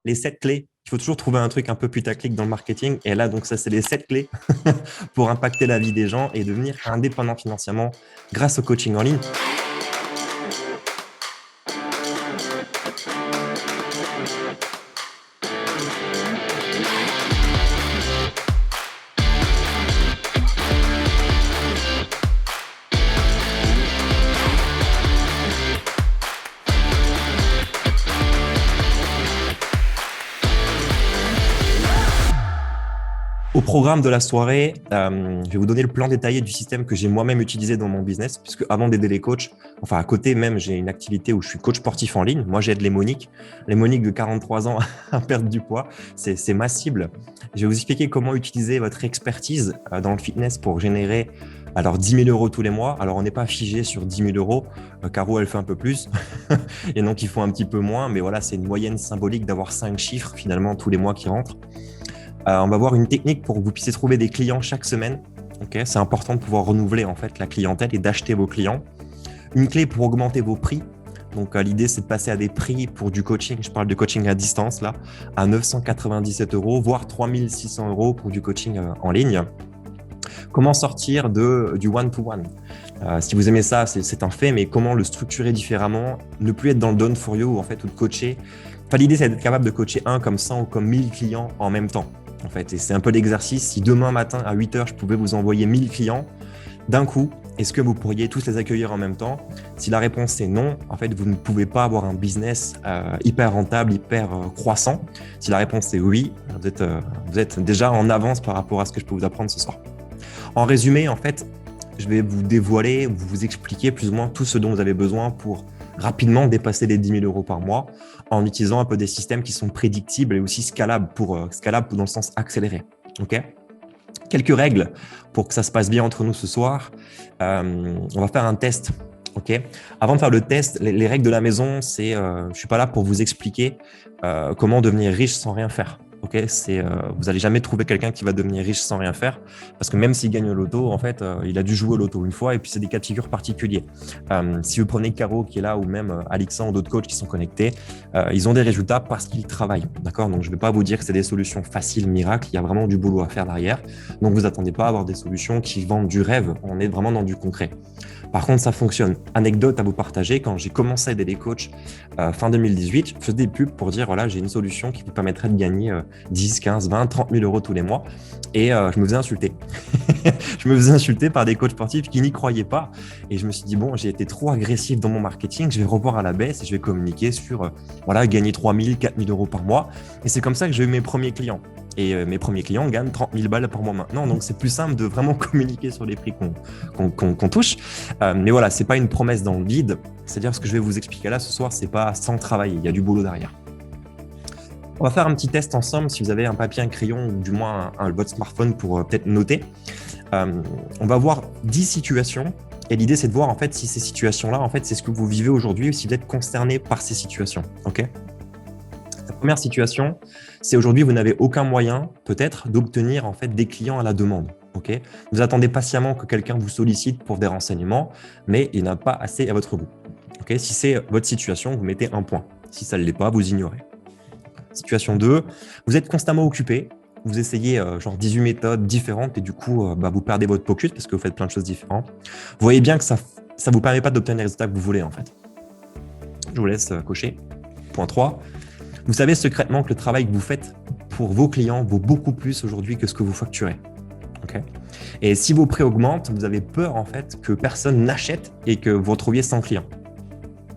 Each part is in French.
les 7 clés. Il faut toujours trouver un truc un peu putaclic dans le marketing. Et là, donc, ça, c'est les 7 clés pour impacter la vie des gens et devenir indépendant financièrement grâce au coaching en ligne. Au programme de la soirée, je vais vous donner le plan détaillé du système que j'ai moi-même utilisé dans mon business, puisque avant d'aider les coachs, enfin à côté même, j'ai une activité où je suis coach sportif en ligne. Moi, j'aide les Moniques de 43 ans à perdre du poids. C'est ma cible. Je vais vous expliquer comment utiliser votre expertise dans le fitness pour générer 10 000 euros tous les mois. Alors, on n'est pas figé sur 10 000 euros. Caro, elle fait un peu plus. Et donc, il faut un petit peu moins. Mais voilà, c'est une moyenne symbolique d'avoir 5 chiffres finalement tous les mois qui rentrent. On va voir une technique pour que vous puissiez trouver des clients chaque semaine. Okay, c'est important de pouvoir renouveler en fait la clientèle et d'acheter vos clients. Une clé pour augmenter vos prix. Donc, l'idée, c'est de passer à des prix pour du coaching. Je parle de coaching à distance, là, à 997 euros, voire 3600 euros pour du coaching en ligne. Comment sortir du one-to-one? Si vous aimez ça, c'est un fait, mais comment le structurer différemment? Ne plus être dans le done for you, en fait, ou de coacher. Enfin, l'idée, c'est d'être capable de coacher 1 comme 100 ou comme 1000 clients en même temps. En fait, et c'est un peu l'exercice. Si demain matin à 8h, je pouvais vous envoyer 1000 clients d'un coup, est-ce que vous pourriez tous les accueillir en même temps? Si la réponse est non, en fait, vous ne pouvez pas avoir un business hyper rentable, hyper croissant. Si la réponse est oui, vous êtes déjà en avance par rapport à ce que je peux vous apprendre ce soir. En résumé, en fait, je vais vous dévoiler, vous expliquer plus ou moins tout ce dont vous avez besoin pour rapidement dépasser les 10 000 euros par mois en utilisant un peu des systèmes qui sont prédictibles et aussi scalables dans le sens accéléré. Okay? Quelques règles pour que ça se passe bien entre nous ce soir. On va faire un test. Okay? Avant de faire le test, les règles de la maison, c'est je ne suis pas là pour vous expliquer comment devenir riche sans rien faire. Okay, vous n'allez jamais trouver quelqu'un qui va devenir riche sans rien faire, parce que même s'il gagne au loto, en fait, il a dû jouer au loto une fois, et puis c'est des cas de figure particuliers. Si vous prenez Caro qui est là, ou même Alexandre ou d'autres coachs qui sont connectés, ils ont des résultats parce qu'ils travaillent. D'accord? Donc, je ne vais pas vous dire que c'est des solutions faciles, miracles, il y a vraiment du boulot à faire derrière. Donc, vous attendez pas à avoir des solutions qui vendent du rêve, on est vraiment dans du concret. Par contre, ça fonctionne. Anecdote à vous partager, quand j'ai commencé à aider les coachs fin 2018, je faisais des pubs pour dire, voilà, j'ai une solution qui vous permettrait de gagner 10, 15, 20, 30 000 euros tous les mois. Et je me faisais insulter. Je me faisais insulter par des coachs sportifs qui n'y croyaient pas. Et je me suis dit, bon, j'ai été trop agressif dans mon marketing, je vais revoir à la baisse et je vais communiquer sur, gagner 3 000, 4 000 euros par mois. Et c'est comme ça que j'ai eu mes premiers clients. Et mes premiers clients gagnent 30 000 balles par mois maintenant. Donc, c'est plus simple de vraiment communiquer sur les prix qu'on touche. Mais voilà, c'est pas une promesse dans le vide. C'est-à-dire ce que je vais vous expliquer là ce soir, c'est pas sans travailler. Il y a du boulot derrière. On va faire un petit test ensemble. Si vous avez un papier, un crayon ou du moins votre smartphone pour peut-être noter. On va voir 10 situations. Et l'idée, c'est de voir en fait si ces situations-là, en fait, c'est ce que vous vivez aujourd'hui ou si vous êtes concerné par ces situations. OK ? La première situation, c'est aujourd'hui, vous n'avez aucun moyen, peut-être, d'obtenir en fait des clients à la demande. Okay, vous attendez patiemment que quelqu'un vous sollicite pour des renseignements, mais il n'a pas assez à votre goût. Okay, si c'est votre situation, vous mettez un point. Si ça ne l'est pas, vous ignorez. Situation 2, vous êtes constamment occupé. Vous essayez 18 méthodes différentes et du coup, vous perdez votre focus parce que vous faites plein de choses différentes. Vous voyez bien que ça ne vous permet pas d'obtenir les résultats que vous voulez en fait. Je vous laisse cocher. Point 3. Vous savez secrètement que le travail que vous faites pour vos clients vaut beaucoup plus aujourd'hui que ce que vous facturez. Okay. Et si vos prix augmentent, vous avez peur en fait que personne n'achète et que vous retrouviez 100 clients.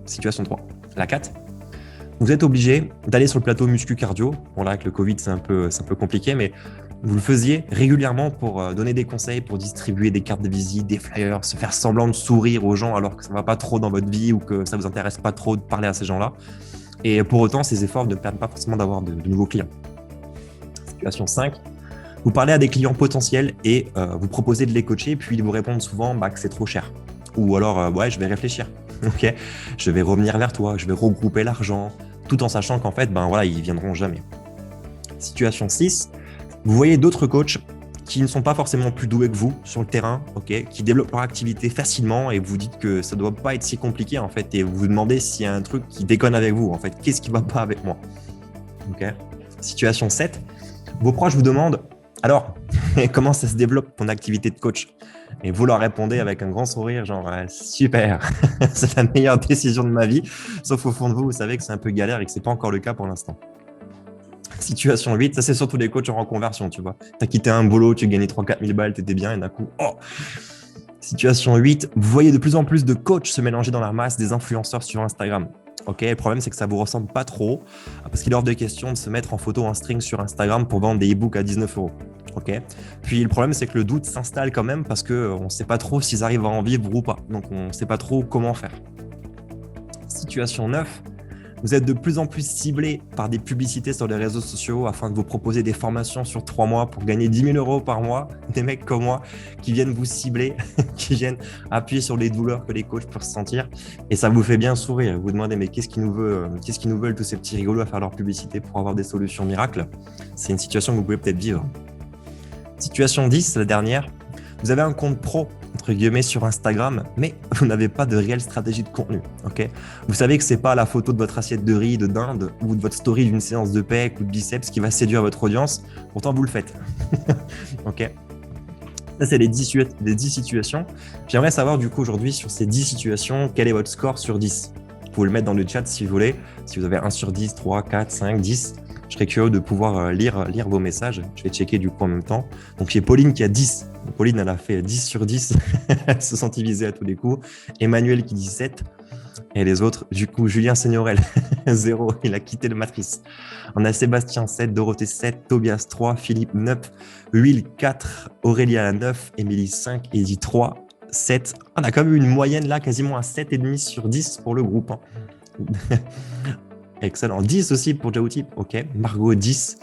Situation 3. La 4. Vous êtes obligé d'aller sur le plateau muscu-cardio. Bon là, avec le Covid, c'est un peu compliqué, mais vous le faisiez régulièrement pour donner des conseils, pour distribuer des cartes de visite, des flyers, se faire semblant de sourire aux gens alors que ça ne va pas trop dans votre vie ou que ça ne vous intéresse pas trop de parler à ces gens-là. Et pour autant, ces efforts ne permettent pas forcément d'avoir de nouveaux clients. Situation 5. Vous parlez à des clients potentiels et vous proposez de les coacher, puis ils vous répondent souvent que c'est trop cher. Ou alors, je vais réfléchir. Okay, je vais revenir vers toi, je vais regrouper l'argent, tout en sachant qu'en fait, ils viendront jamais. Situation 6. Vous voyez d'autres coachs qui ne sont pas forcément plus doués que vous sur le terrain, okay, qui développent leur activité facilement et vous dites que ça ne doit pas être si compliqué en fait et vous vous demandez s'il y a un truc qui déconne avec vous en fait. Qu'est-ce qui ne va pas avec moi? Ok. Situation 7. Vos proches vous demandent alors, comment ça se développe ton activité de coach? Et vous leur répondez avec un grand sourire, genre super, c'est la meilleure décision de ma vie. Sauf au fond de vous, vous savez que c'est un peu galère et que c'est pas encore le cas pour l'instant. Situation 8, ça c'est surtout les coachs en reconversion, tu vois. Tu as quitté un boulot, tu gagnais 3-4 000 balles, tu étais bien et d'un coup, oh. Situation 8, vous voyez de plus en plus de coachs se mélanger dans la masse des influenceurs sur Instagram. Ok, le problème c'est que ça vous ressemble pas trop parce qu'il est hors de question de se mettre en photo en string sur Instagram pour vendre des e-books à 19 euros. Ok. Puis le problème c'est que le doute s'installe quand même parce qu'on ne sait pas trop s'ils arrivent à en vivre ou pas. Donc on ne sait pas trop comment faire. Situation 9, vous êtes de plus en plus ciblé par des publicités sur les réseaux sociaux afin de vous proposer des formations sur 3 mois pour gagner 10 000 euros par mois. Des mecs comme moi qui viennent vous cibler, qui viennent appuyer sur les douleurs que les coachs peuvent sentir. Et ça vous fait bien sourire. Vous vous demandez, mais qu'est-ce qu'ils nous veulent tous ces petits rigolos à faire leur publicité pour avoir des solutions miracles? C'est une situation que vous pouvez peut-être vivre. Situation 10, la dernière. Vous avez un compte pro, entre guillemets, sur Instagram, mais vous n'avez pas de réelle stratégie de contenu. Okay, vous savez que ce n'est pas la photo de votre assiette de riz, de dinde, ou de votre story d'une séance de pec ou de biceps qui va séduire votre audience. Pourtant, vous le faites. Ok. Ça, c'est les 10 situations. J'aimerais savoir, du coup, aujourd'hui, sur ces 10 situations, quel est votre score sur 10? Vous pouvez le mettre dans le chat si vous voulez. Si vous avez 1 sur 10, 3, 4, 5, 10, je serais curieux de pouvoir lire vos messages. Je vais checker du coup en même temps. Donc, j'ai Pauline qui a 10. Donc, Pauline, elle a fait 10 sur 10. Elle se sentit visée à tous les coups. Emmanuel qui dit 7. Et les autres, du coup, Julien Signorel, 0. Il a quitté le matrice. On a Sébastien 7, Dorothée 7, Tobias 3, Philippe 9, Will 4, Aurélia 9, Émilie 5, Eddie 3, 7. On a quand même eu une moyenne là, quasiment à 7,5 sur 10 pour le groupe. Excellent. 10 aussi pour Jaouti. Ok. Margot 10.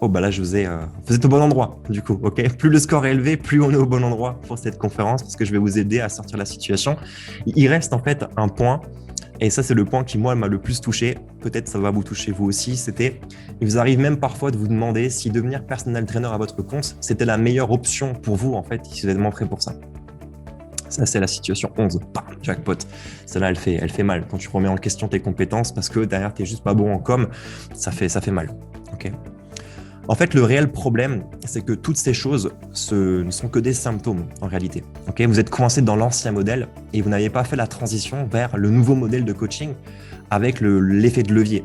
Oh, bah là, vous êtes au bon endroit, du coup. Ok. Plus le score est élevé, plus on est au bon endroit pour cette conférence parce que je vais vous aider à sortir de la situation. Il reste en fait un point. Et ça, c'est le point qui, moi, m'a le plus touché. Peut-être ça va vous toucher vous aussi. Il vous arrive même parfois de vous demander si devenir personal trainer à votre compte, c'était la meilleure option pour vous, en fait, si vous êtes vraiment prêt pour ça. Ça, c'est la situation 11. Bam, jackpot. Celle-là, elle fait mal quand tu remets en question tes compétences parce que derrière, tu n'es juste pas bon en com. Ça fait mal. Okay. En fait, le réel problème, c'est que toutes ces choses ne sont que des symptômes en réalité. Okay, vous êtes coincé dans l'ancien modèle et vous n'avez pas fait la transition vers le nouveau modèle de coaching avec l'effet de levier.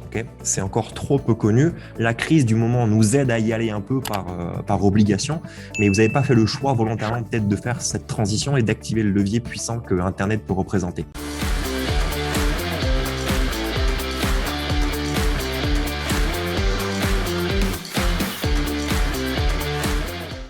Okay, c'est encore trop peu connu. La crise du moment nous aide à y aller un peu par obligation, mais vous n'avez pas fait le choix volontairement peut-être de faire cette transition et d'activer le levier puissant que Internet peut représenter.